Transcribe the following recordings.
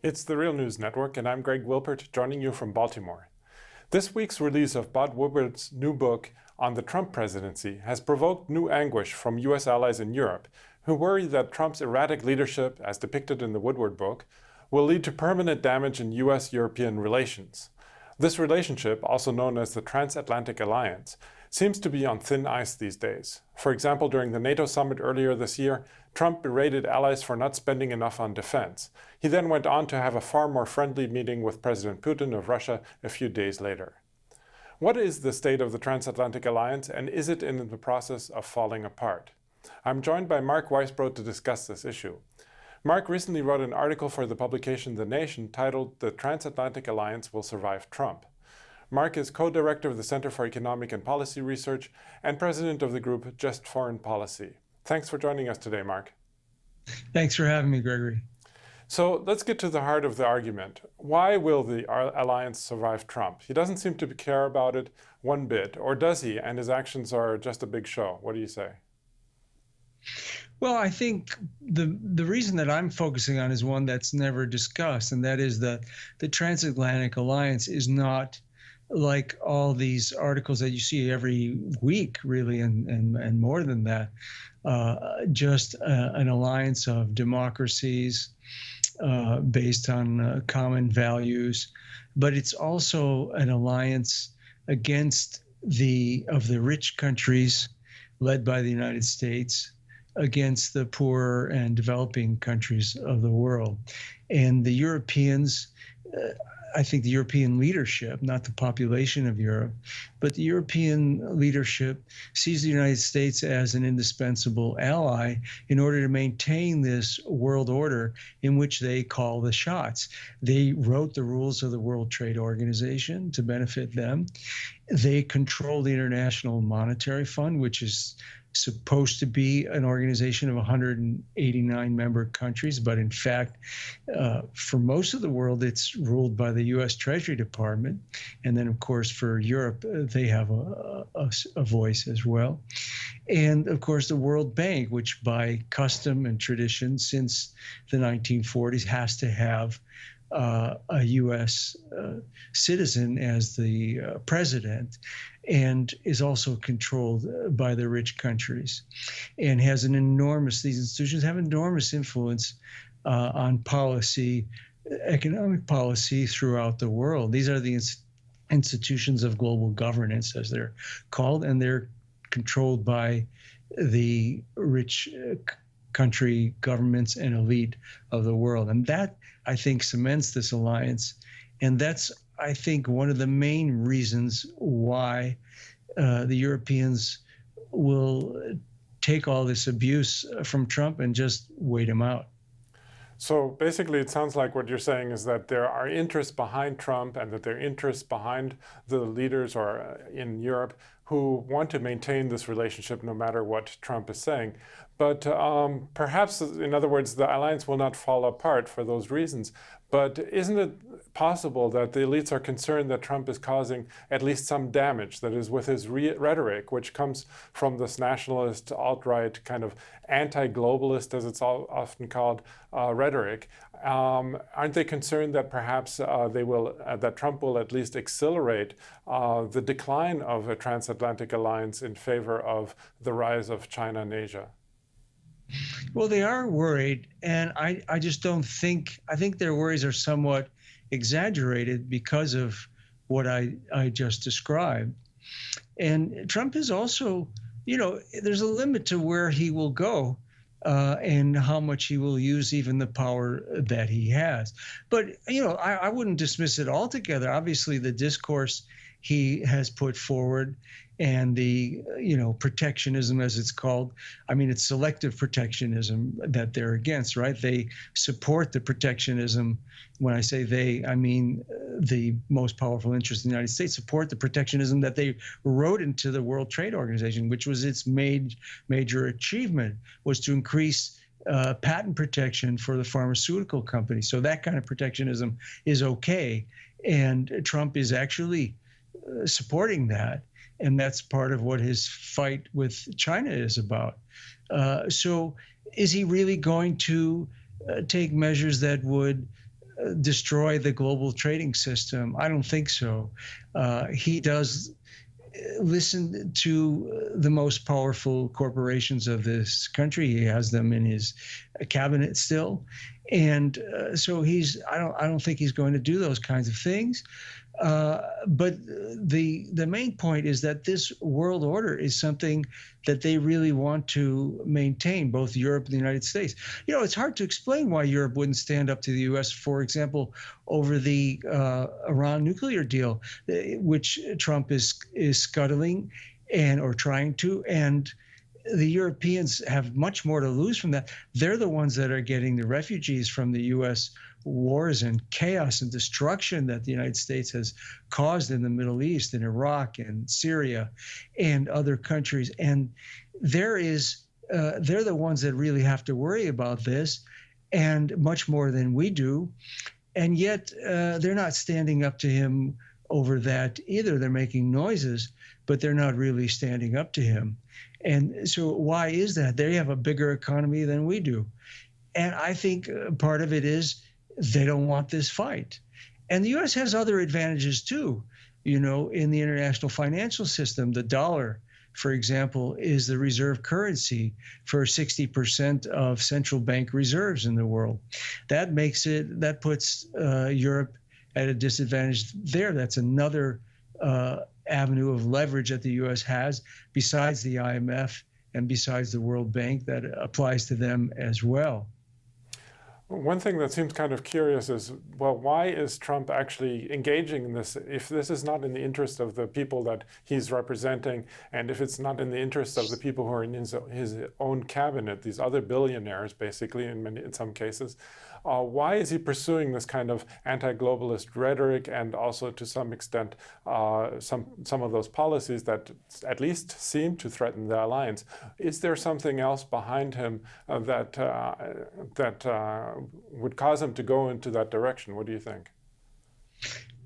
It's the Real News Network, and I'm Greg Wilpert, joining you from Baltimore. This week's release of Bob Woodward's new book on the Trump presidency has provoked new anguish from U.S. allies in Europe, who worry that Trump's erratic leadership, as depicted in the Woodward book, will lead to permanent damage in U.S.-European relations. This relationship, also known as the Transatlantic Alliance, seems to be on thin ice these days. For example, during the NATO summit earlier this year, Trump berated allies for not spending enough on defense. He then went on to have a far more friendly meeting with President Putin of Russia a few days later. What is the state of the Transatlantic Alliance, and is it in the process of falling apart? I'm joined by Mark Weisbrot to discuss this issue. Mark recently wrote an article for the publication The Nation titled "The Transatlantic Alliance Will Survive Trump." Mark is co-director of the Center for Economic and Policy Research and president of the group Just Foreign Policy. Thanks for joining us today, Mark. Thanks for having me, Gregory. So let's get to the heart of the argument. Why will the alliance survive Trump? He doesn't seem to care about it one bit, or does he? And his actions are just a big show. What do you say? Well, I think the reason that I'm focusing on is one that's never discussed, and that is that the Transatlantic Alliance is not like all these articles that you see every week, really, and more than that, just an alliance of democracies based on common values, but it's also an alliance against the rich countries led by the United States against the poor and developing countries of the world. And the Europeans, I think the European leadership, not the population of Europe, but the European leadership sees the United States as an indispensable ally in order to maintain this world order in which they call the shots. They wrote the rules of the World Trade Organization to benefit them. They control the International Monetary Fund, which is supposed to be an organization of 189 member countries, but in fact, for most of the world, it's ruled by the U.S. Treasury Department. And then, of course, for Europe, they have a voice as well. And, of course, the World Bank, which by custom and tradition since the 1940s has to have a U.S. Citizen as the president, and is also controlled by the rich countries, and has these institutions have enormous influence on policy, economic policy throughout the world. These are the institutions of global governance, as they're called, and they're controlled by the rich country governments and elite of the world. And that, I think, cements this alliance. And that's, I think, one of the main reasons why the Europeans will take all this abuse from Trump and just wait him out. So basically, it sounds like what you're saying is that there are interests behind Trump, and that there are interests behind the leaders or in Europe who want to maintain this relationship no matter what Trump is saying. But perhaps, in other words, the alliance will not fall apart for those reasons. But isn't it possible that the elites are concerned that Trump is causing at least some damage, that is, with his rhetoric, which comes from this nationalist, alt-right, kind of anti-globalist, as it's often called, rhetoric? Aren't they concerned that perhaps that Trump will at least accelerate the decline of a transatlantic alliance in favor of the rise of China and Asia? Well, they are worried, and I just don't think, I think their worries are somewhat exaggerated because of what I just described. And Trump is also, there's a limit to where he will go and how much he will use even the power that he has. But, I wouldn't dismiss it altogether. Obviously, the discourse he has put forward and the, protectionism, as it's called. I mean, it's selective protectionism that they're against, right? They support the protectionism. When I say they, I mean the most powerful interests in the United States support the protectionism that they wrote into the World Trade Organization, which was its major achievement, was to increase patent protection for the pharmaceutical companies. So that kind of protectionism is okay. And Trump is actually supporting that. And that's part of what his fight with China is about. So is he really going to take measures that would destroy the global trading system? I don't think so. He does listen to the most powerful corporations of this country. He has them in his cabinet still, and so I don't think he's going to do those kinds of things. But the main point is that this world order is something that they really want to maintain, both Europe and the United States. It's hard to explain why Europe wouldn't stand up to the U.S., for example, over the Iran nuclear deal, which Trump is scuttling or trying to, and the Europeans have much more to lose from that. They're the ones that are getting the refugees from the U.S. wars and chaos and destruction that the United States has caused in the Middle East, in Iraq and Syria and other countries. And they're the ones that really have to worry about this, and much more than we do. And yet they're not standing up to him over that either. They're making noises, but they're not really standing up to him. And so why is that? They have a bigger economy than we do. And I think part of it is they don't want this fight. And the U.S. has other advantages too. In the international financial system, the dollar, for example, is the reserve currency for 60% of central bank reserves in the world. That puts Europe at a disadvantage there. That's another avenue of leverage that the U.S. has, besides the IMF and besides the World Bank, that applies to them as well. One thing that seems kind of curious is, well, why is Trump actually engaging in this if this is not in the interest of the people that he's representing, and if it's not in the interest of the people who are in his own cabinet, these other billionaires, basically, in some cases? Why is he pursuing this kind of anti-globalist rhetoric, and also to some extent some of those policies that at least seem to threaten the alliance? Is there something else behind him that would cause him to go into that direction? What do you think?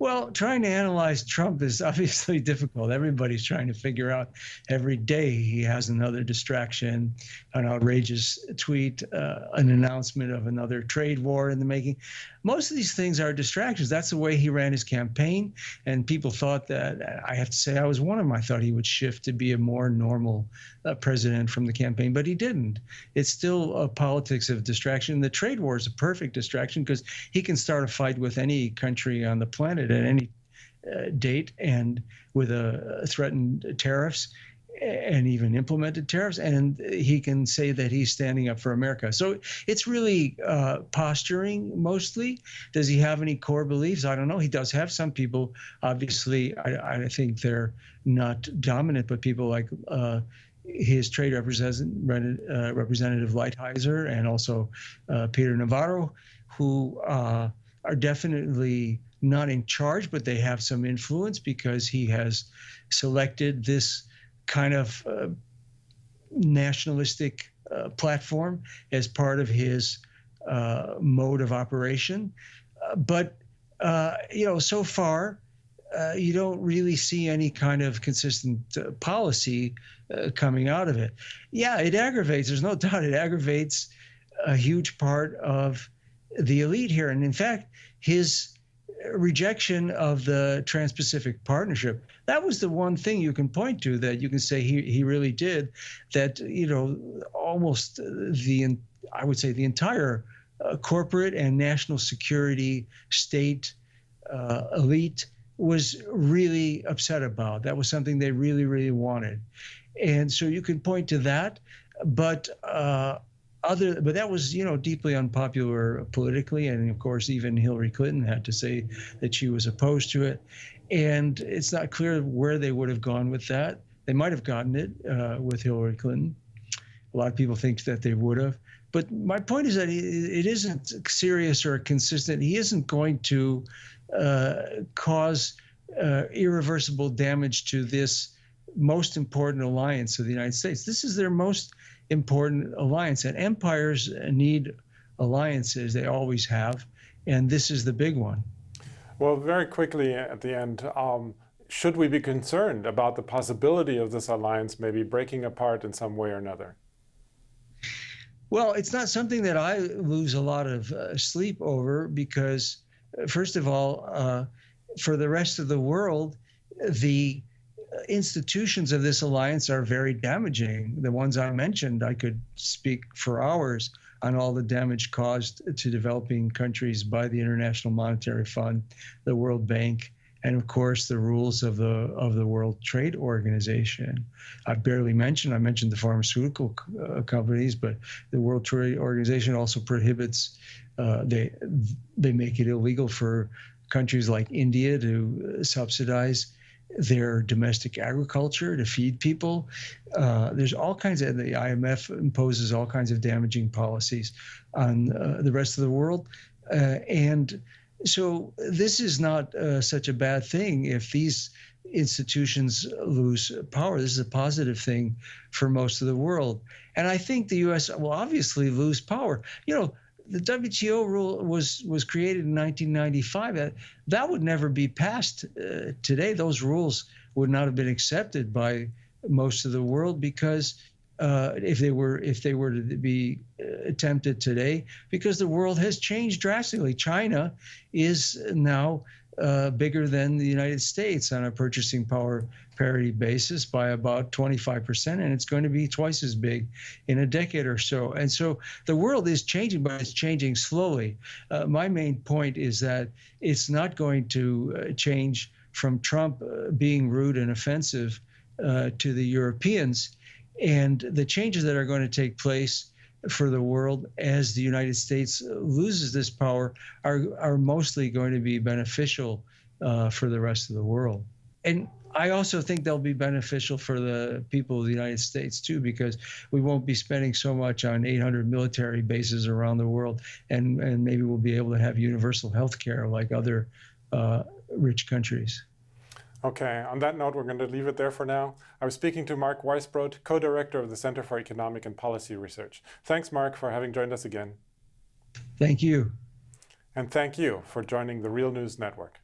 Well, trying to analyze Trump is obviously difficult. Everybody's trying to figure out every day he has another distraction, an outrageous tweet, an announcement of another trade war in the making. Most of these things are distractions. That's the way he ran his campaign. And people thought that, I have to say, I was one of them. I thought he would shift to be a more normal president from the campaign, but he didn't. It's still a politics of distraction. The trade war is a perfect distraction because he can start a fight with any country on the planet at any date, and with threatened tariffs and even implemented tariffs, and he can say that he's standing up for America. So it's really posturing mostly. Does he have any core beliefs? I don't know. He does have some people. Obviously, I think they're not dominant, but people like his trade representative Lighthizer, and also Peter Navarro, who are definitely not in charge, but they have some influence because he has selected this kind of nationalistic platform as part of his mode of operation. But so far, you don't really see any kind of consistent policy coming out of it. Yeah, it aggravates. There's no doubt it aggravates a huge part of the elite here. And in fact, his rejection of the Trans-Pacific Partnership, that was the one thing you can point to that you can say he really did, that, almost I would say the entire corporate and national security state elite was really upset about. That was something they really, really wanted. And so you can point to that, but that was, deeply unpopular politically. And of course, even Hillary Clinton had to say that she was opposed to it. And it's not clear where they would have gone with that. They might have gotten it with Hillary Clinton. A lot of people think that they would have. But my point is that it isn't serious or consistent. He isn't going to cause irreversible damage to this most important alliance of the United States. This is their most important alliance, and empires need alliances. They always have, and this is the big one. Well, very quickly at the end, should we be concerned about the possibility of this alliance maybe breaking apart in some way or another? Well, it's not something that I lose a lot of sleep over because, first of all, for the rest of the world, the institutions of this alliance are very damaging. The ones I mentioned, I could speak for hours on all the damage caused to developing countries by the International Monetary Fund, the World Bank, and of course the rules of the World Trade Organization. I mentioned the pharmaceutical companies, but the World Trade Organization also prohibits, they make it illegal for countries like India to subsidize their domestic agriculture to feed people. There's all kinds of, the IMF imposes all kinds of damaging policies on the rest of the world. And so this is not such a bad thing if these institutions lose power. This is a positive thing for most of the world. And I think the U.S. will obviously lose power. You know, the WTO rule was created in 1995. That would never be passed today. Those rules would not have been accepted by most of the world because if they were to be attempted today, because the world has changed drastically. China is now bigger than the United States on a purchasing power parity basis by about 25%, and it's going to be twice as big in a decade or so. And so the world is changing, but it's changing slowly. My main point is that it's not going to change from Trump being rude and offensive to the Europeans. And the changes that are going to take place for the world as the United States loses this power are mostly going to be beneficial for the rest of the world. And I also think they'll be beneficial for the people of the United States too, because we won't be spending so much on 800 military bases around the world, and maybe we'll be able to have universal health care like other rich countries. Okay, on that note, we're going to leave it there for now. I was speaking to Mark Weisbrot, co-director of the Center for Economic and Policy Research. Thanks, Mark, for having joined us again. Thank you. And thank you for joining the Real News Network.